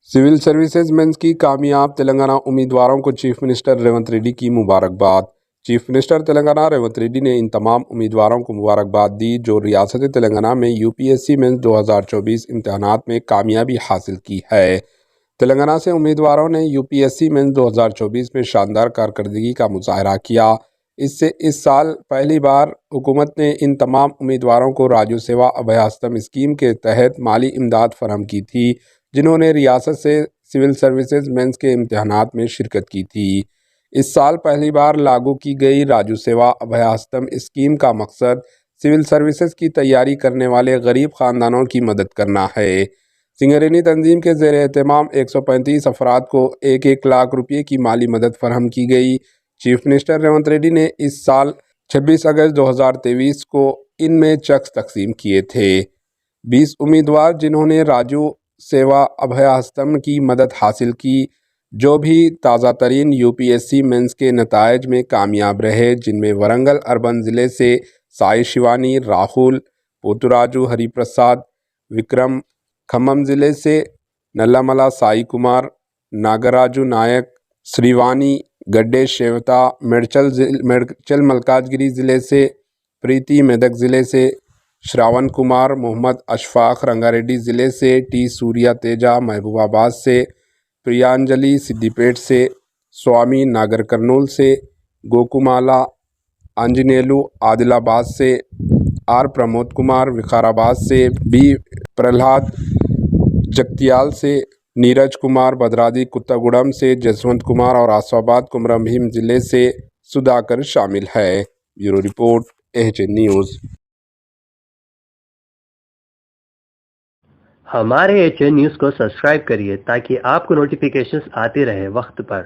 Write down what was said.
Civil services mains की कामयाब तेलंगाना उम्मीदवारों को चीफ मिनिस्टर रेवंत रेड्डी की मुबारकबाद। चीफ मिनिस्टर तेलंगाना रेवंत रेड्डी ने इन तमाम उम्मीदवारों को मुबारकबाद दी जो रियासत तेलंगाना में यूपीएससी मेंस 2024 इम्तहानात में कामयाबी हासिल की है। तेलंगाना से उम्मीदवारों ने यूपीएससी मेंस 2024 में शानदार कारकर्दगी का मुजाहरा किया। इससे इस साल पहली बार हुकूमत ने इन तमाम उम्मीदवारों को राजू सेवा अभयास्तम स्कीम के तहत माली इमदाद फराहम की थी जिन्होंने रियासत से सिविल सर्विसेज मेंस के इम्तहानात में शिरकत की थी। इस साल पहली बार लागू की गई राजू सेवा अभयास्तम स्कीम का मकसद सिविल सर्विसेज की तैयारी करने वाले गरीब ख़ानदानों की मदद करना है। सिंगरेनी तंजीम के ज़ेर एहतमाम 135 अफराद को 1-1 लाख रुपये की माली मदद फराहम की गई। चीफ मिनिस्टर रेवंत रेड्डी ने इस साल 26 अगस्त 2023 को इनमें चेक्स तकसीम किए थे। 20 उम्मीदवार जिन्होंने राजू सेवा अभयास्तम की मदद हासिल की, जो भी ताज़ा तरीन यूपीएससी मेंस के नतायज में कामयाब रहे, जिनमें वरंगल अर्बन ज़िले से साई शिवानी, राहुल पोतुराजू हरिप्रसाद, विक्रम खम्मम ज़िले से नल्लामला साई कुमार, नागराजू नायक, श्रीवानी गड्डे शेवता, मेडचल मलकाजगिरी ज़िले से प्रीति मेदक ज़िले से श्रावण कुमार, मोहम्मद अशफाक रंगारेड्डी ज़िले से, टी सूर्या तेजा महबूबाबाद से, प्रियांजलि सिद्दीपेट से, स्वामी नागर कर्नूल से, गोकुमाला आंजनेलू आदिलाबाद से, आर प्रमोद कुमार विकाराबाद से, बी प्रहलाद जगतियाल से, नीरज कुमार भद्रादी कुत्तागुड़म से, जसवंत कुमार और आसवाबाद कुमरभीम ज़िले से सुधाकर शामिल है। Bureau report HN news. हमारे एचएन न्यूज़ को सब्सक्राइब करिए ताकि आपको नोटिफिकेशंस आते रहे वक्त पर।